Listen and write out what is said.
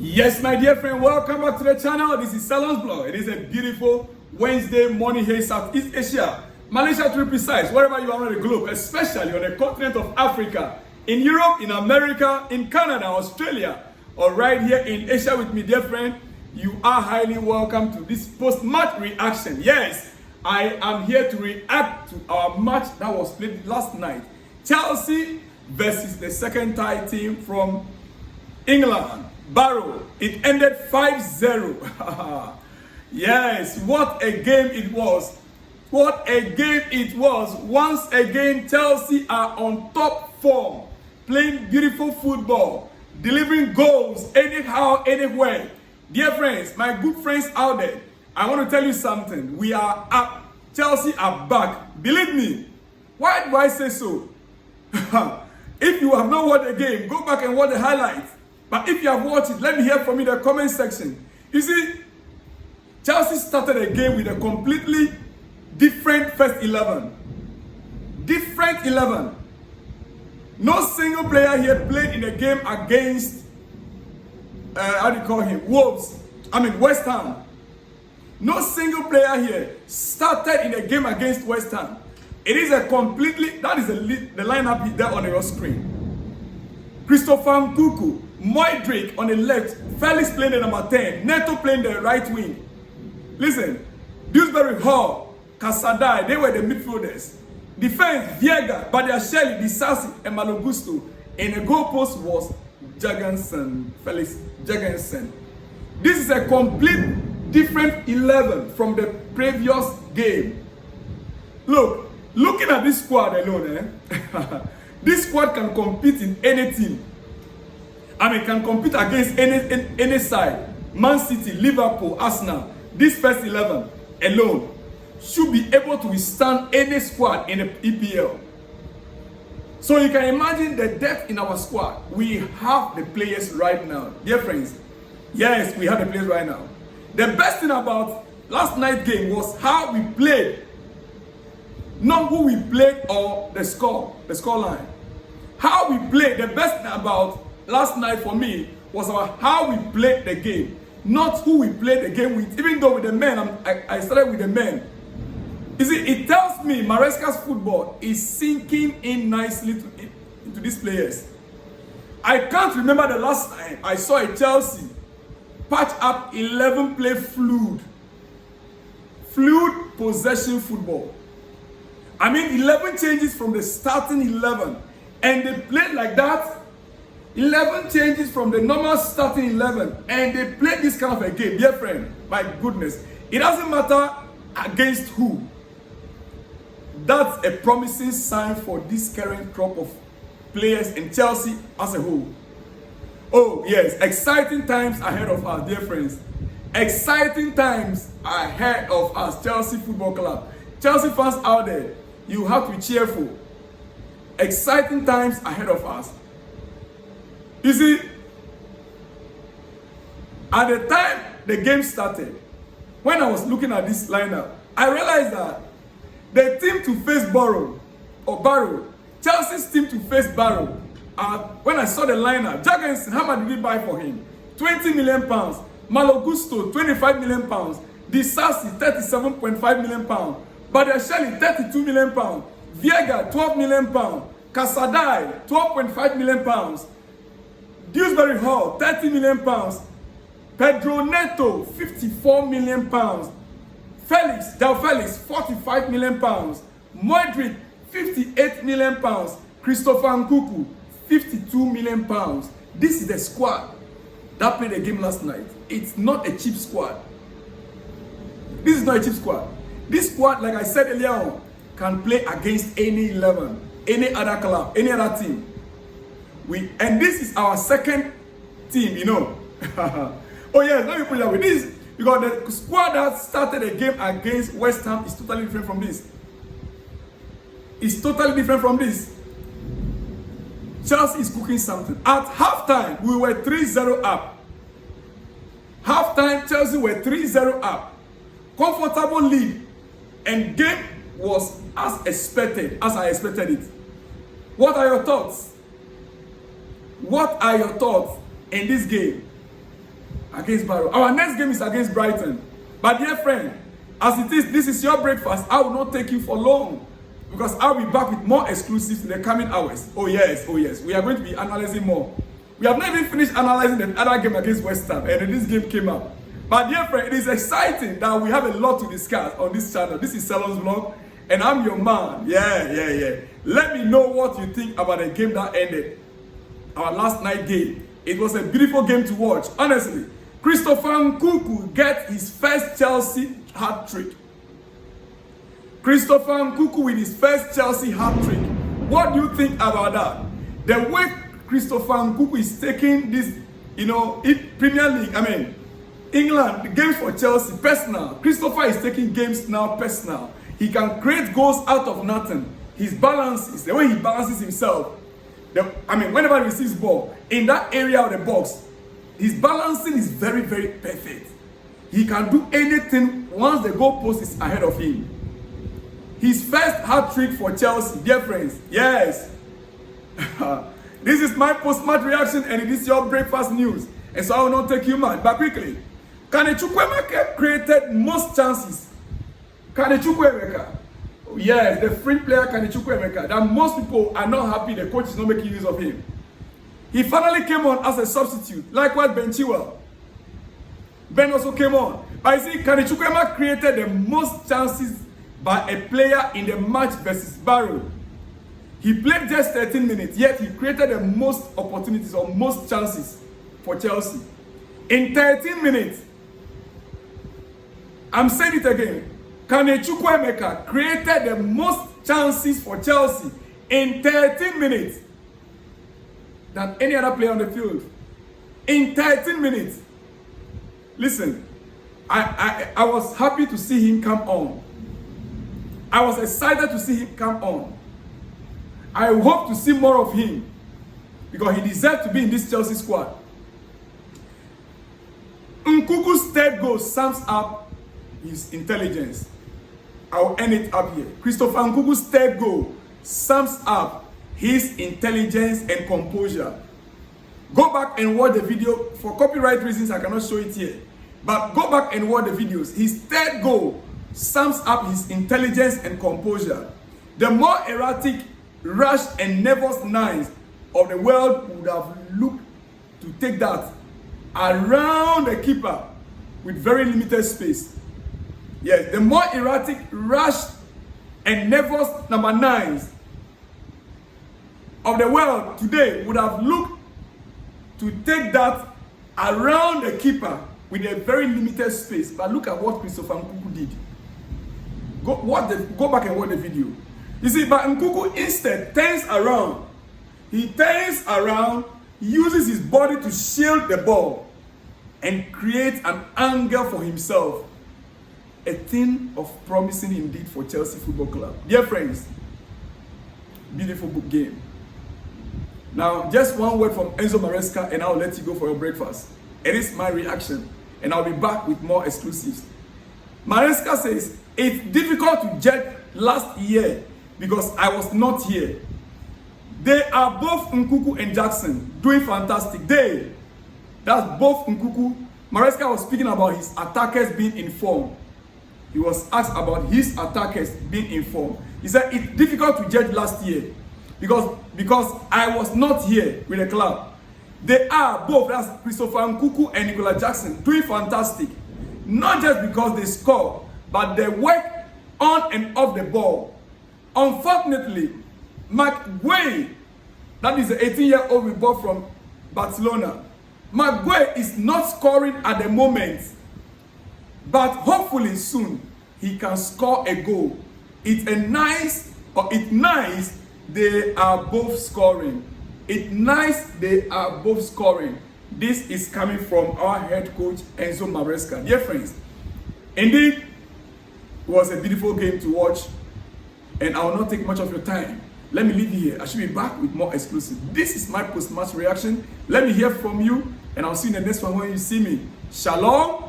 Yes, my dear friend, welcome back to the channel. This is Salon's Blog. It is a beautiful Wednesday morning here in Southeast Asia, Malaysia to be precise, wherever you are on the globe, especially on the continent of Africa, in Europe, in America, in Canada, Australia, or right here in Asia with me, dear friend. You are highly welcome to this post-match reaction. Yes, I am here to react to our match that was played last night. Chelsea versus the second-tier team from England, Barrow. It ended 5-0. Yes, what a game it was. What a game it was. Once again, Chelsea are on top form, playing beautiful football, delivering goals anyhow, anywhere. Dear friends, my good friends out there, I want to tell you something. We are up. Chelsea are back. Believe me. Why do I say so? If you have not watched the game, go back and watch the highlights. But if you have watched it, let me hear from you in the comment section. You see, Chelsea started a game with a completely different first 11. Different 11. No single player here played in a game against, West Ham. No single player here started in a game against West Ham. It is a completely, that is the lineup there on your screen. Nkunku, Modric on the left, Felix playing the number 10, Neto playing the right wing. Listen, Dewsbury Hall, Casadai, they were the midfielders. Defense, Viega, Badiashile, Disasi, and Malogusto. And the goalpost was Jaganson, Felix Jaganson. This is a complete different 11 from the previous game. Looking at this squad alone, this squad can compete in any team. Can compete against any side. Man City, Liverpool, Arsenal. This first 11 alone should be able to withstand any squad in the EPL. So you can imagine the depth in our squad. We have the players right now. Dear friends, yes, we have the players right now. The best thing about last night's game was how we played. Not who we played or the score line. How we played, the best thing about last night for me was about how we played the game. Not who we played the game with. Even though with the men, I started with the men. You see, it tells me Maresca's football is sinking in nicely into these players. I can't remember the last time I saw a Chelsea patch up 11 play fluid possession football. 11 changes from the starting 11, and they played like that. 11 changes from the normal starting 11, and they played this kind of a game. Dear friend, my goodness, it doesn't matter against who. That's a promising sign for this current crop of players in Chelsea as a whole. Oh yes, exciting times ahead of us, dear friends. Exciting times ahead of us, Chelsea Football Club. Chelsea fans out there, you have to be cheerful. Exciting times ahead of us. You see, at the time the game started, when I was looking at this lineup, I realized that the team to face Barrow, Chelsea's team to face Barrow, when I saw the lineup, Jaganson, how much did we buy for him? 20 million pounds. Malogusto, 25 million pounds. Disasi, 37.5 million pounds. Badiashile, 32 million pounds. Viega, 12 million pounds. Casadai, 12.5 million pounds. Dewsbury Hall, 30 million pounds. Pedro Neto, 54 million pounds. Felix, 45 million pounds. Modric, 58 million pounds. Nkunku, 52 million pounds. This is the squad that played the game last night. It's not a cheap squad. This is not a cheap squad. This squad, like I said earlier on, can play against any 11, any other club, any other team. And this is our second team, you know. Oh yes, let me put it that way. This, because the squad that started the game against West Ham is totally different from this. It's totally different from this. Chelsea is cooking something. At halftime, we were 3-0 up. Halftime, Chelsea were 3-0 up. Comfortable lead. And game was as expected, as I expected it. What are your thoughts? What are your thoughts in this game? against Barrow. Our next game is against Brighton. But dear friend, as it is, this is your breakfast. I will not take you for long because I'll be back with more exclusives in the coming hours. Oh yes, oh yes. We are going to be analyzing more. We have not even finished analyzing the other game against West Ham, and this game came up. But dear friend, it is exciting that we have a lot to discuss on this channel. This is Salon's Vlog, and I'm your man. Yeah. Let me know what you think about the game that ended. Our last night game. It was a beautiful game to watch. Honestly, Christopher Nkunku get his first Chelsea hat-trick. Christopher Nkunku with his first Chelsea hat-trick. What do you think about that? The way Christopher Nkunku is taking this, Premier League, England, the games for Chelsea, personal. Christopher is taking games now personal. He can create goals out of nothing. His balances, the way he balances himself, whenever he receives ball, in that area of the box, his balancing is very, very perfect. He can do anything once the goalpost is ahead of him. His first hat-trick for Chelsea, dear friends, yes. This is my post-match reaction and it is your breakfast news. And so I will not take you mad, but quickly. Kane Chukwuemeka created most chances. Kane Chukwuemeka. Yes, the free player Kane Chukwuemeka. That most people are not happy the coach is not making use of him. He finally came on as a substitute. Likewise, Ben Chilwell. Ben also came on. But you see, Kane Chukwuemeka created the most chances by a player in the match versus Barrow. He played just 13 minutes, yet he created the most opportunities or most chances for Chelsea. In 13 minutes, I'm saying it again, Kane Chukwuemeka created the most chances for Chelsea in 13 minutes than any other player on the field. In 13 minutes. Listen, I was happy to see him come on. I was excited to see him come on. I hope to see more of him because he deserves to be in this Chelsea squad. Nkunku's third goal sums up his intelligence. I'll end it up here. Christopher Nkunku's third goal sums up his intelligence and composure. Go back and watch the video. For copyright reasons, I cannot show it here. But go back and watch the videos. His third goal sums up his intelligence and composure. The more erratic, rushed and nervous nines of the world would have looked to take that around the keeper with very limited space. Yes, the more erratic, rushed and nervous number 9s of the world today would have looked to take that around the keeper with a very limited space. But look at what Christopher Nkunku did. Go back and watch the video. You see, but Nkunku instead turns around. He turns around, uses his body to shield the ball and create an angle for himself. A thing of promising indeed for Chelsea Football Club. Dear friends, beautiful game. Now, just one word from Enzo Maresca and I'll let you go for your breakfast. It is my reaction and I'll be back with more exclusives. Maresca says, it's difficult to judge last year because I was not here. They are both Nkunku and Jackson doing fantastic. That's both Nkunku. Maresca was speaking about his attackers being informed. He was asked about his attackers being informed. He said it's difficult to judge last year because I was not here with the club. They are both, that's Christopher Nkunku and Nicola Jackson, doing fantastic. Not just because they score, but they work on and off the ball. Unfortunately, McGuay, that is the 18-year-old we bought from Barcelona, McGuay is not scoring at the moment. But hopefully soon, he can score a goal. It's nice, they are both scoring. It's nice, they are both scoring. This is coming from our head coach, Enzo Maresca. Dear friends, indeed, it was a beautiful game to watch. And I will not take much of your time. Let me leave you here. I should be back with more exclusive. This is my post-match reaction. Let me hear from you. And I'll see you in the next one when you see me. Shalom.